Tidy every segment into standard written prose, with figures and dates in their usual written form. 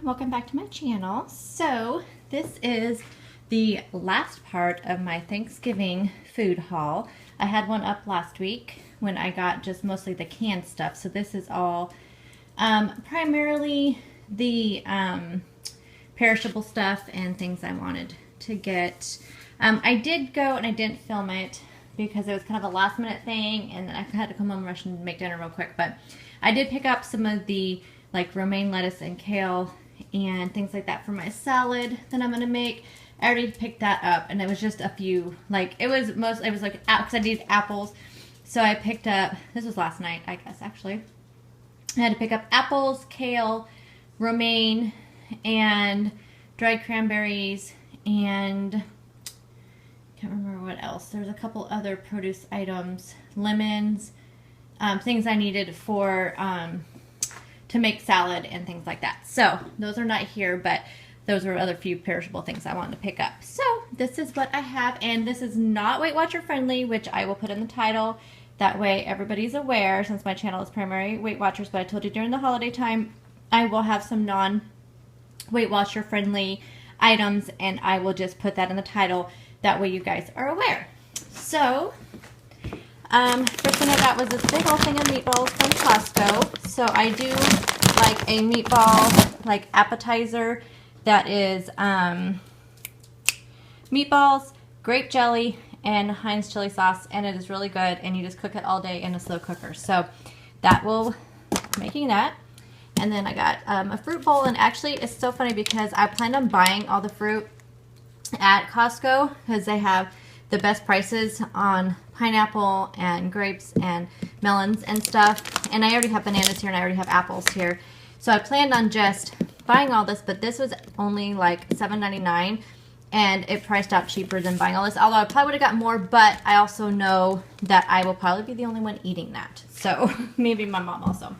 welcome back to my channel. So this is the last part of my Thanksgiving food haul. I had one up last week when I got just mostly the canned stuff. So this is all primarily the perishable stuff and things I wanted to get. I did go and I didn't film it because it was kind of a last minute thing and I had to come home and rush and make dinner real quick. But I did pick up some of the like romaine lettuce and kale and things like that for my salad that I'm gonna make. I already picked that up and it was just a few, like it was like, because I needed apples. So I picked up, this was last night I guess actually. I had to pick up apples, kale, romaine, and dried cranberries, and can't remember what else. There's a couple other produce items, lemons, things I needed for to make salad and things like that. So those are not here, but those were other few perishable things I wanted to pick up. So this is what I have, and this is not Weight Watcher friendly, which I will put in the title. That way everybody's aware, since my channel is primary Weight Watchers, but I told you during the holiday time I will have some non-Weight Watcher friendly items, and I will just put that in the title. That way you guys are aware. So first thing I got was this big old thing of meatballs from Costco. So I do like a meatball like appetizer that is meatballs, grape jelly, and Heinz chili sauce, and it is really good, and you just cook it all day in a slow cooker. So that will making that. And then I got a fruit bowl, and actually it's so funny because I planned on buying all the fruit at Costco because they have the best prices on pineapple and grapes and melons and stuff. And I already have bananas here and I already have apples here. So I planned on just buying all this, but this was only like $7.99 and it priced out cheaper than buying all this. Although I probably would have got more, but I also know that I will probably be the only one eating that. So maybe my mom also.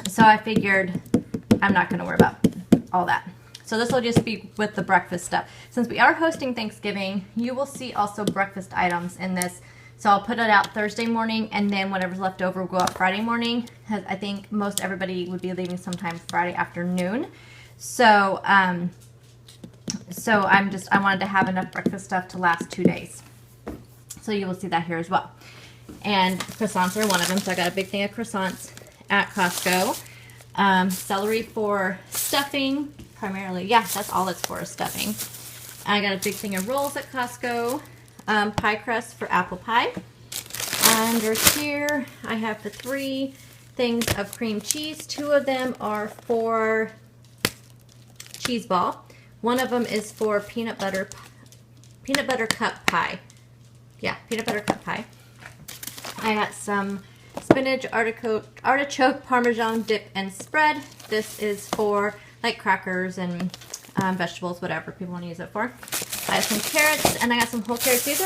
So I figured I'm not going to worry about all that. So this will just be with the breakfast stuff. Since we are hosting Thanksgiving, you will see also breakfast items in this. So I'll put it out Thursday morning, and then whatever's left over will go out Friday morning, because I think most everybody would be leaving sometime Friday afternoon. So I wanted to have enough breakfast stuff to last 2 days. So you will see that here as well. And croissants are one of them. So I got a big thing of croissants at Costco. Celery for stuffing. Primarily, yeah, that's all it's for is stuffing. I got a big thing of rolls at Costco. Pie crust for apple pie. Under here, I have the 3 things of cream cheese. 2 of them are for cheese ball. One of them is for peanut butter cup pie. Yeah, peanut butter cup pie. I got some spinach, artichoke, parmesan dip and spread. This is for like crackers and vegetables, whatever people want to use it for. I have some carrots, and I got some whole carrots. These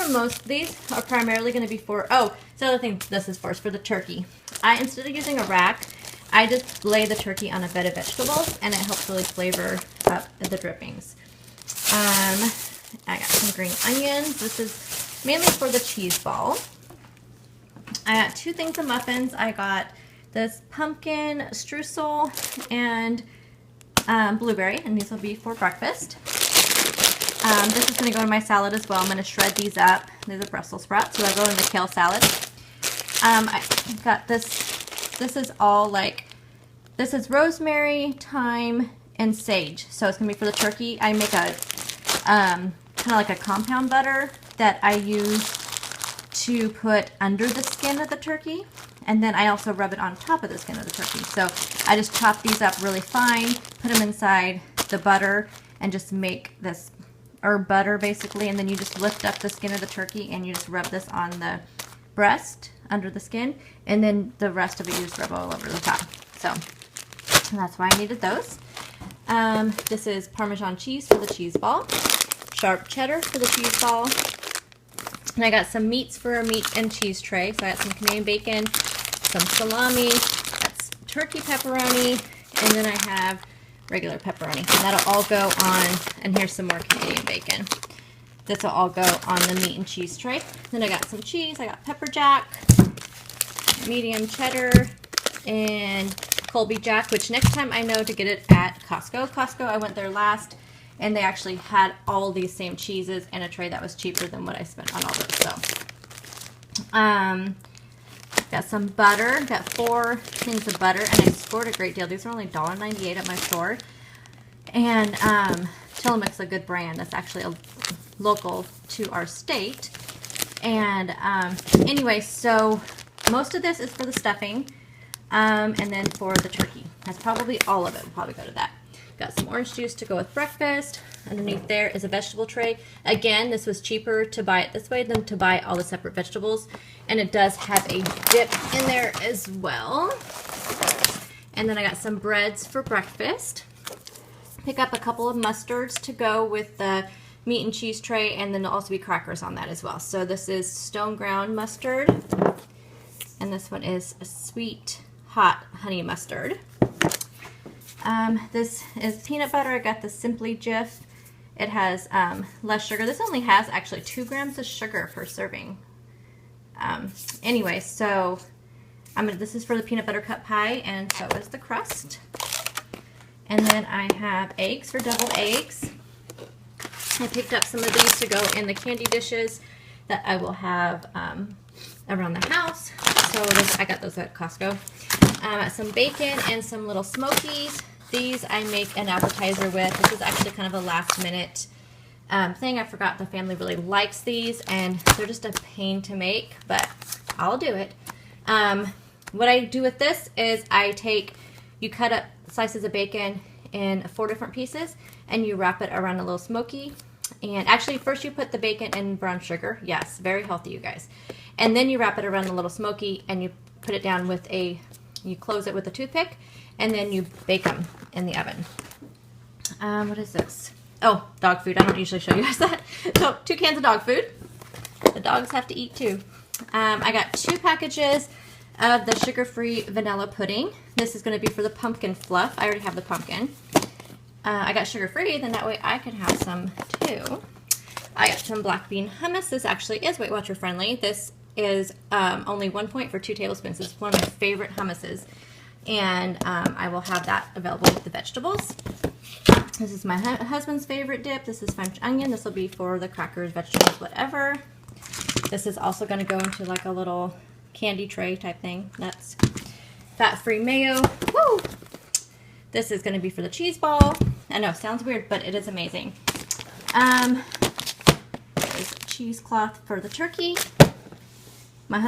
are primarily going to be for, oh, the other thing this is for is for the turkey. Instead of using a rack, I just lay the turkey on a bed of vegetables, and it helps really flavor up the drippings. I got some green onions. This is mainly for the cheese ball. I got 2 things of muffins. I got this pumpkin streusel and blueberry, and these will be for breakfast. This is going to go in my salad as well. I'm going to shred these up. These are Brussels sprouts, so they'll go in the kale salad. I got this. This is all like, this is rosemary, thyme, and sage. So it's going to be for the turkey. I make a kind of like a compound butter that I use to put under the skin of the turkey. And then I also rub it on top of the skin of the turkey. So I just chop these up really fine, put them inside the butter, and just make this herb butter basically. And then you just lift up the skin of the turkey and you just rub this on the breast under the skin. And then the rest of it you just rub all over the top. So that's why I needed those. This is Parmesan cheese for the cheese ball, sharp cheddar for the cheese ball. And I got some meats for a meat and cheese tray. So I got some Canadian bacon, some salami, that's turkey pepperoni, and then I have regular pepperoni. And that'll all go on, and here's some more Canadian bacon. This will all go on the meat and cheese tray. Then I got some cheese. I got pepper jack, medium cheddar, and Colby Jack, which next time I know to get it at Costco. Costco, I went there last, and they actually had all these same cheeses in a tray that was cheaper than what I spent on all those. So, got some butter. Got 4 things of butter, and I scored a great deal. These are only $1.98 at my store. And Tillamook's a good brand. That's actually local to our state. And anyway, so most of this is for the stuffing, and then for the turkey. That's probably all of it. We'll probably go to that. Got some orange juice to go with breakfast. Underneath there is a vegetable tray. Again, this was cheaper to buy it this way than to buy all the separate vegetables. And it does have a dip in there as well. And then I got some breads for breakfast. Pick up a couple of mustards to go with the meat and cheese tray, and then there'll also be crackers on that as well. So this is stone ground mustard, and this one is a sweet hot honey mustard. This is peanut butter. I got the Simply Jif. It has less sugar. This only has actually 2 grams of sugar per serving. Anyway, so this is for the peanut butter cup pie, and so is the crust. And then I have eggs for deviled eggs. I picked up some of these to go in the candy dishes that I will have around the house. So I got those at Costco. Some bacon and some little smokies. These I make an appetizer with. This is actually kind of a last minute thing. I forgot the family really likes these, and they're just a pain to make, but I'll do it. What I do with this is you cut up slices of bacon in 4 different pieces, and you wrap it around a little smoky. And actually, first you put the bacon in brown sugar. Yes, very healthy, you guys. And then you wrap it around a little smoky, and you put it down with you close it with a toothpick, and then you bake them in the oven. What is this? Oh, dog food. I don't usually show you guys that. So 2 cans of dog food. The dogs have to eat too. I got 2 packages of the sugar-free vanilla pudding. This is going to be for the pumpkin fluff. I already have the pumpkin. I got sugar-free, then that way I can have some too. I got some black bean hummus. This actually is Weight Watcher friendly. This is only 1 point for 2 tablespoons. It's one of my favorite hummuses. And I will have that available with the vegetables. This is my husband's favorite dip. This is French onion. This will be for the crackers, vegetables, whatever. This is also going to go into like a little candy tray type thing. That's fat-free mayo. Woo! This is going to be for the cheese ball. I know, sounds weird, but it is amazing. There's cheesecloth for the turkey. One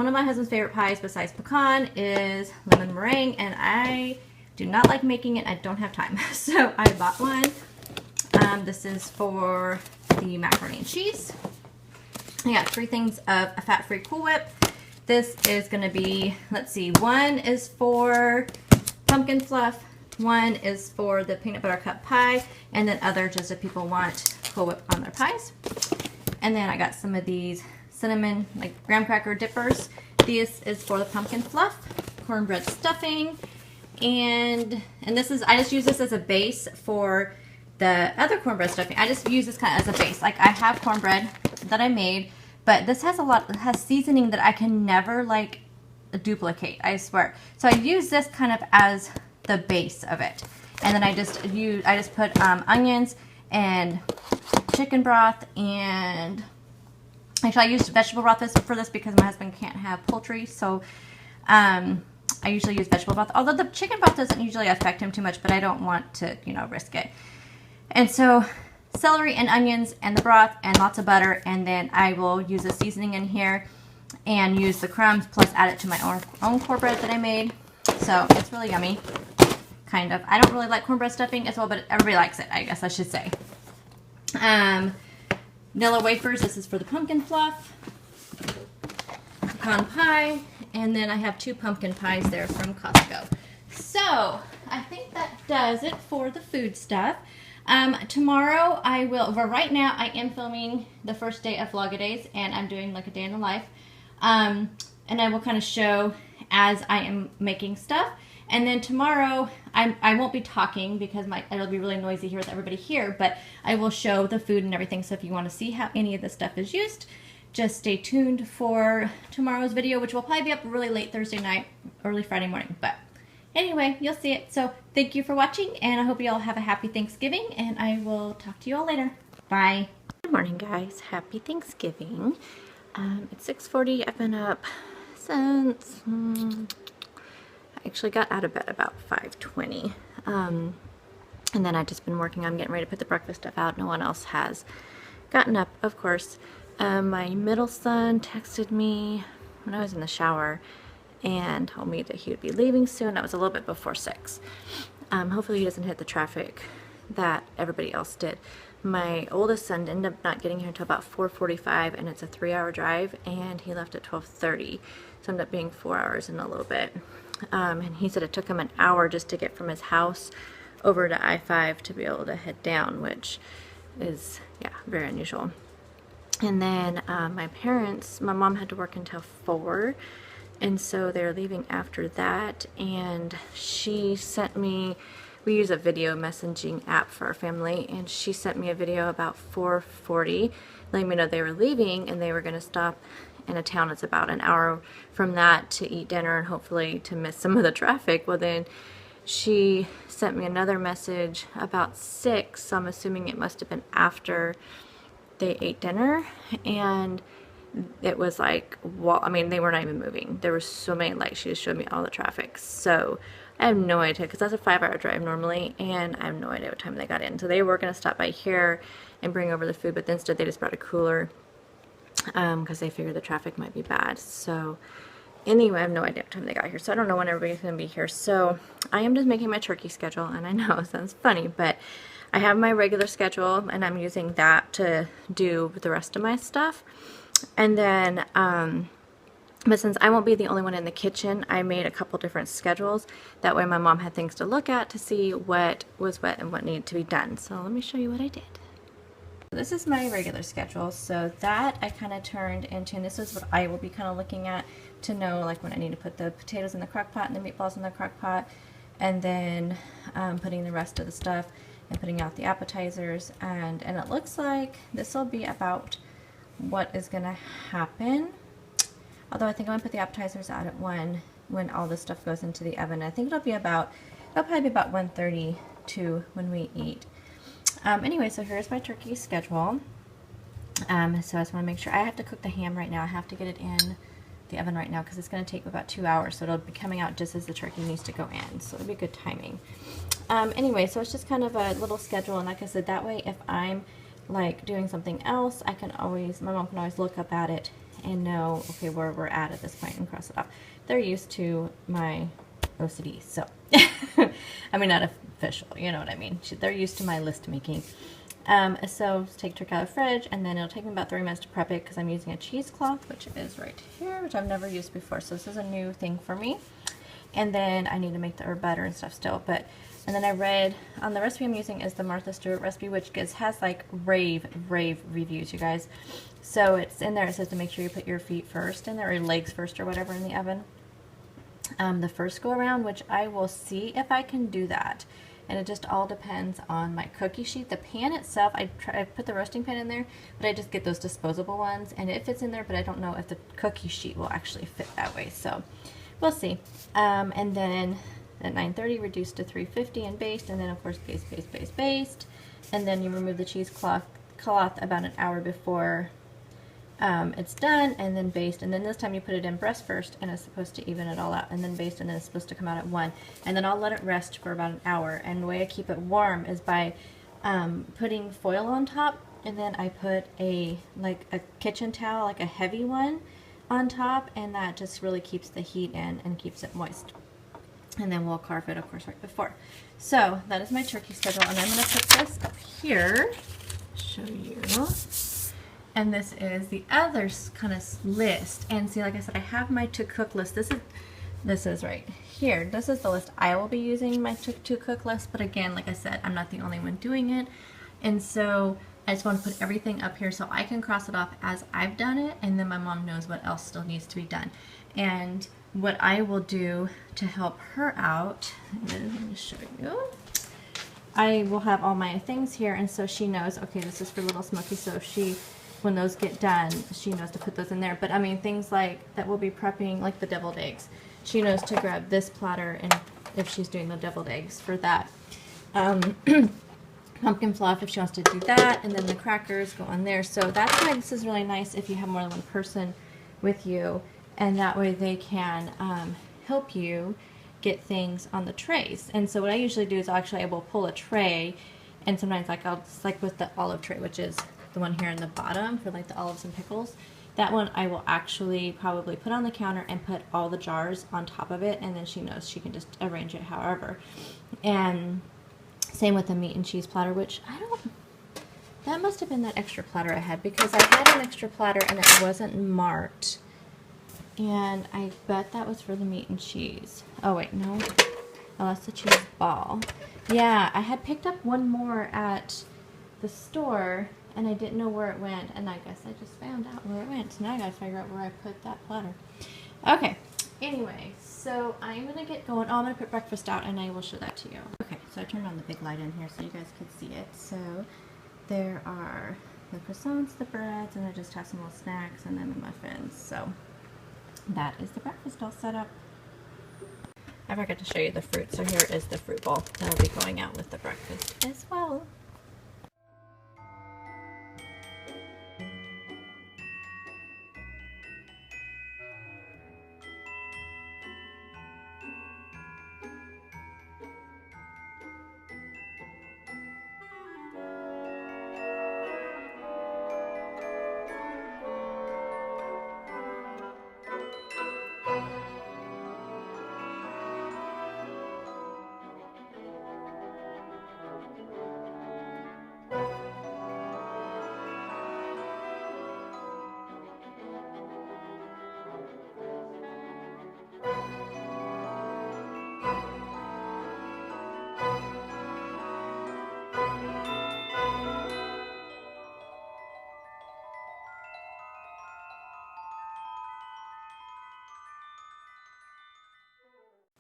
of my husband's favorite pies besides pecan is lemon meringue, and I do not like making it. I don't have time, so I bought one. This is for the macaroni and cheese. I got 3 things of a fat-free Cool Whip. This is going to be, let's see, 1 is for pumpkin fluff, 1 is for the peanut butter cup pie, and then other just if people want Cool Whip on their pies. And then I got some of these cinnamon, like graham cracker dippers. This is for the pumpkin fluff, cornbread stuffing, and this is, I just use this as a base for the other cornbread stuffing. I just use this kind of as a base. Like I have cornbread that I made, but this has has seasoning that I can never like duplicate, I swear. So I use this kind of as the base of it. And then I just put onions and chicken broth, and actually I used vegetable broth for this because my husband can't have poultry, so I usually use vegetable broth, although the chicken broth doesn't usually affect him too much, but I don't want to, risk it. And so celery and onions and the broth and lots of butter, and then I will use a seasoning in here and use the crumbs plus add it to my own cornbread that I made. So it's really yummy, kind of. I don't really like cornbread stuffing as well, but everybody likes it, I guess I should say. Vanilla wafers, this is for the pumpkin fluff. Pecan pie, and then I have 2 pumpkin pies there from Costco. So I think that does it for the food stuff. Tomorrow right now I am filming the first day of Vlogidays, and I'm doing like a day in the life. And I will kind of show as I am making stuff. And then tomorrow I won't be talking because it'll be really noisy here with everybody here, but I will show the food and everything. So if you want to see how any of this stuff is used, just stay tuned for tomorrow's video, which will probably be up really late Thursday night, early Friday morning. But anyway, you'll see it. So thank you for watching, and I hope you all have a happy Thanksgiving, and I will talk to you all later. Bye. Good morning, guys. Happy Thanksgiving. It's 6:40. I've been up since I actually got out of bed about 5:20. And then I've just been working on getting ready to put the breakfast stuff out. No one else has gotten up, of course. My middle son texted me when I was in the shower and told me that he would be leaving soon. That was a little bit before 6. Hopefully he doesn't hit the traffic that everybody else did. My oldest son ended up not getting here until about 4:45, and it's a 3-hour drive, and he left at 12:30. So it ended up being 4 hours and a little bit. And he said it took him an hour just to get from his house over to I-5 to be able to head down, which is, yeah, very unusual. And then my mom had to work until 4, and so they're leaving after that, and she sent me, we use a video messaging app for our family, and she sent me a video about 4:40 letting me know they were leaving and they were going to stop in a town that's about an hour from that to eat dinner and hopefully to miss some of the traffic. Well, then she sent me another message about 6, so I'm assuming it must have been after they ate dinner, and it was like, well, I mean, they were not even moving. There were so many lights. She just showed me all the traffic. So I have no idea, because that's a 5-hour drive normally, and I have no idea what time they got in. So they were going to stop by here and bring over the food, but instead they just brought a cooler because they figured the traffic might be bad. So anyway, I have no idea what time they got here, so I don't know when everybody's going to be here. So I am just making my turkey schedule, and I know it sounds funny, but I have my regular schedule, and I'm using that to do the rest of my stuff. And then, but since I won't be the only one in the kitchen, I made a couple different schedules. That way my mom had things to look at to see what was what and what needed to be done. So let me show you what I did. This is my regular schedule, so that I kind of turned into, and this is what I will be kind of looking at to know like when I need to put the potatoes in the crock pot and the meatballs in the crock pot, and then putting the rest of the stuff and putting out the appetizers, and it looks like this will be about what is going to happen. Although I think I'm going to put the appetizers out at 1 when all this stuff goes into the oven. I think it'll probably be about 1:30 to when we eat. Anyway, so here's my turkey schedule. So I just want to make sure, I have to cook the ham right now. I have to get it in the oven right now because it's going to take about 2 hours, so it'll be coming out just as the turkey needs to go in, so it'll be good timing. Anyway, so it's just kind of a little schedule, and like I said, that way if I'm like doing something else, I can always, my mom can always look up at it and know, okay, where we're at this point and cross it off. They're used to my OCD, so I mean, not official, you know what I mean. They're used to my list making. So take turkey out of the fridge, and then it'll take me about 30 minutes to prep it because I'm using a cheesecloth, which is right here, which I've never used before. So this is a new thing for me. And then I need to make the herb butter and stuff still. And then I read on the recipe I'm using is the Martha Stewart recipe, which has like rave reviews, you guys. So it's in there. It says to make sure you put your feet first in there, or your legs first, or whatever, in the oven. The first go around, which I will see if I can do that. And it just all depends on my cookie sheet. The pan itself, I put the roasting pan in there, but I just get those disposable ones, and it fits in there, but I don't know if the cookie sheet will actually fit that way. So we'll see. And then at 9:30, reduce to 350 and baste, and then of course baste. And then you remove the cheesecloth about an hour before it's done, and then baste, and then this time you put it in breast first, and it's supposed to even it all out, and then baste, and then it's supposed to come out at 1, and then I'll let it rest for about an hour. And the way I keep it warm is by putting foil on top, and then I put a kitchen towel, like a heavy one, on top, and that just really keeps the heat in and keeps it moist. And then we'll carve it, of course, right before. So that is my turkey schedule, and I'm going to put this up here, show you. And this is the other kind of list. And see, like I said, I have my to cook list. This is right here. This is the list I will be using, my to cook list. But again, like I said, I'm not the only one doing it. And so I just want to put everything up here so I can cross it off as I've done it. And then my mom knows what else still needs to be done. And what I will do to help her out, let me show you. I will have all my things here. And so she knows, okay, this is for Little Smoky. So when those get done, she knows to put those in there. But I mean, things like that we'll be prepping, like the deviled eggs. She knows to grab this platter and if she's doing the deviled eggs for that. Pumpkin fluff if she wants to do that, and then the crackers go on there. So that's why this is really nice if you have more than one person with you, and that way they can help you get things on the trays. And so what I usually do is I will pull a tray, and sometimes I'll just, like with the olive tray, which is the one here in the bottom for like the olives and pickles, that one I will actually probably put on the counter and put all the jars on top of it, and then she knows she can just arrange it however. And same with the meat and cheese platter, which that must have been that extra platter I had, because I had an extra platter and it wasn't marked. And I bet that was for the meat and cheese. Oh wait, no. Oh, that's the cheese ball. Yeah, I had picked up one more at the store and I didn't know where it went, and I guess I just found out where it went. So now I gotta figure out where I put that platter. Okay, anyway, so I'm gonna get going. Oh, I'm gonna put breakfast out and I will show that to you. Okay, so I turned on the big light in here so you guys could see it. So there are the croissants, the breads, and I just have some little snacks and then the muffins. So that is the breakfast all set up. I forgot to show you the fruit, so here is the fruit bowl that'll be going out with the breakfast as well.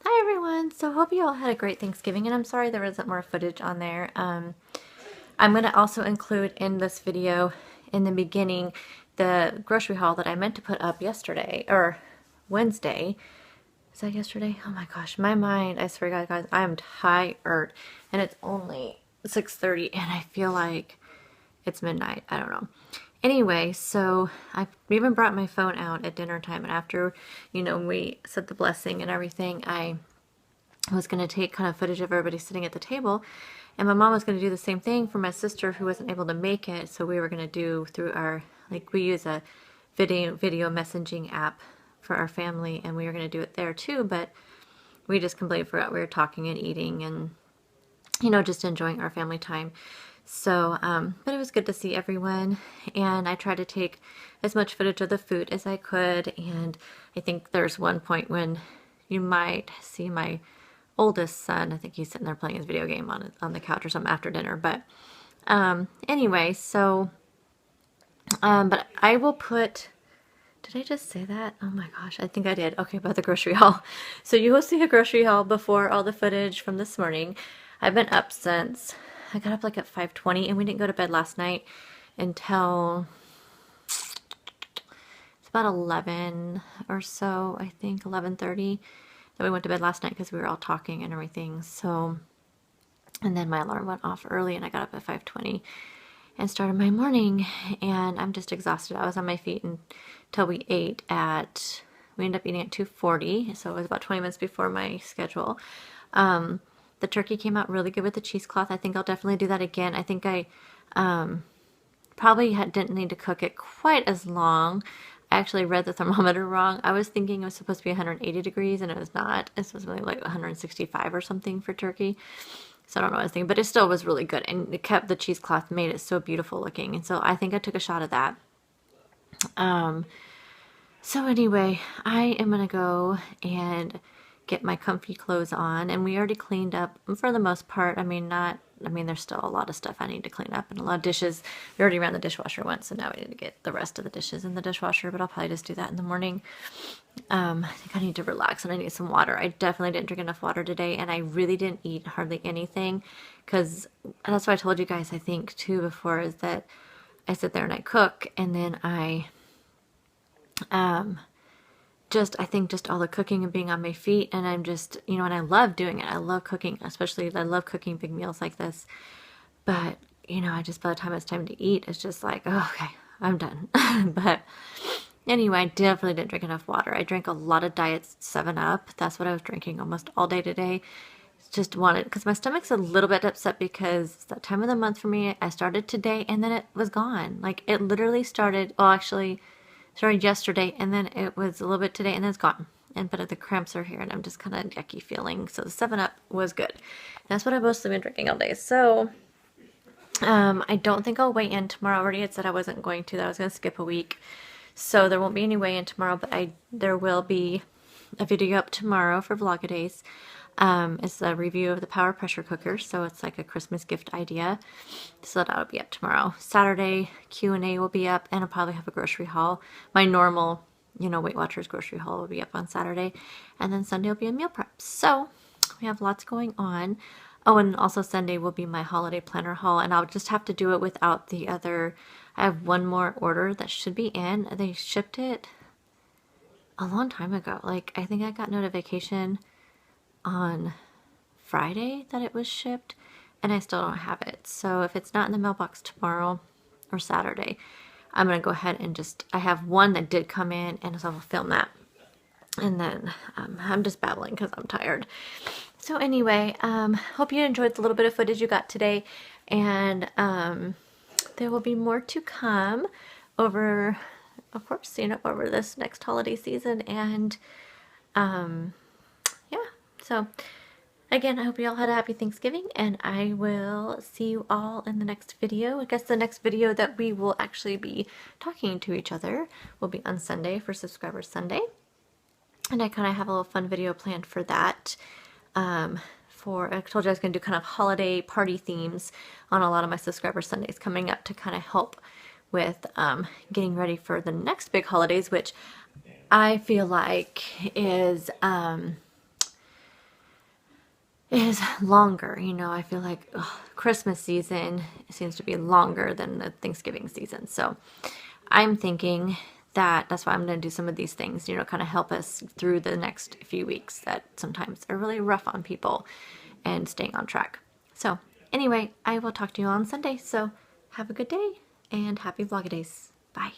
Hi everyone, so hope you all had a great Thanksgiving, and I'm sorry there isn't more footage on there. I'm going to also include in this video in the beginning the grocery haul that I meant to put up yesterday, or Wednesday. Is that yesterday? Oh my gosh, my mind, I swear to God, guys, I'm tired, and it's only 6:30 and I feel like it's midnight. I don't know. Anyway, so I even brought my phone out at dinner time, and after, we said the blessing and everything, I was going to take kind of footage of everybody sitting at the table, and my mom was going to do the same thing for my sister who wasn't able to make it. So we were going to do through our, we use a video messaging app for our family, and we were going to do it there too, but we just completely forgot we were talking and eating and, just enjoying our family time. So, but it was good to see everyone, and I tried to take as much footage of the food as I could, and I think there's one point when you might see my oldest son. I think he's sitting there playing his video game on the couch or something after dinner, but anyway, so, but I will put, did I just say that? Oh my gosh, I think I did. Okay, about the grocery haul. So you will see a grocery haul before all the footage from this morning. I've been up since, I got up like at 5:20, and we didn't go to bed last night until it's about 11 or so, I think, 11:30. Then we went to bed last night because we were all talking and everything. So, and then my alarm went off early and I got up at 5:20 and started my morning, and I'm just exhausted. I was on my feet until we ate we ended up eating at 2:40, so it was about 20 minutes before my schedule. The turkey came out really good with the cheesecloth. I think I'll definitely do that again. I think I probably didn't need to cook it quite as long. I actually read the thermometer wrong. I was thinking it was supposed to be 180 degrees, and it was not. It's supposed to be like 165 or something for turkey. So I don't know what I was thinking, but it still was really good, and it kept the cheesecloth, made it so beautiful looking. And so I think I took a shot of that. So anyway, I am gonna go and get my comfy clothes on, and we already cleaned up for the most part. I mean, there's still a lot of stuff I need to clean up, and a lot of dishes. We already ran the dishwasher once, so now we need to get the rest of the dishes in the dishwasher, but I'll probably just do that in the morning. I think I need to relax, and I need some water. I definitely didn't drink enough water today, and I really didn't eat hardly anything, because that's what I told you guys, I think, too, before, is that I sit there and I cook, and then I just, I think just all the cooking and being on my feet, and I'm just, you know, and I love doing it. I love cooking, especially I love cooking big meals like this. But, you know, I just, by the time it's time to eat, it's just like, oh, okay, I'm done. But anyway, I definitely didn't drink enough water. I drank a lot of Diet 7-Up. That's what I was drinking almost all day today. Just wanted, because my stomach's a little bit upset because it's that time of the month for me. I started today and then it was gone. Like, it literally started, well, actually started yesterday and then it was a little bit today and then it's gone. And but the cramps are here and I'm just kind of yucky feeling. So the 7-Up was good. That's what I've mostly been drinking all day. So I don't think I'll weigh in tomorrow. I already had said I wasn't going to, that I was going to skip a week. So there won't be any weigh in tomorrow, but there will be a video up tomorrow for Vlogidays. It's a review of the Power Pressure Cooker, so it's like a Christmas gift idea. So that'll be up tomorrow. Saturday, Q&A will be up, and I'll probably have a grocery haul. My normal, you know, Weight Watchers grocery haul will be up on Saturday, and then Sunday will be a meal prep. So we have lots going on. Oh, and also Sunday will be my holiday planner haul, and I'll just have to do it without the other. I have one more order that should be in. They shipped it a long time ago. Like, I think I got notification on Friday that it was shipped, and I still don't have it. So if it's not in the mailbox tomorrow or Saturday, I'm going to go ahead and just, I have one that did come in, and so I'll film that. And then I'm just babbling because I'm tired. So anyway, hope you enjoyed the little bit of footage you got today, and there will be more to come over, of course, you know, over this next holiday season. And yeah, so again, I hope you all had a happy Thanksgiving, and I will see you all in the next video. I guess the next video that we will actually be talking to each other will be on Sunday for Subscriber Sunday. And I kind of have a little fun video planned for that. I told you I was going to do kind of holiday party themes on a lot of my Subscriber Sundays coming up to kind of help with getting ready for the next big holidays, which I feel like is longer. You know, I feel like Christmas season seems to be longer than the Thanksgiving season. So I'm thinking that's why I'm going to do some of these things, you know, kind of help us through the next few weeks that sometimes are really rough on people and staying on track. So anyway, I will talk to you on Sunday. So have a good day and happy Vlogidays. Bye.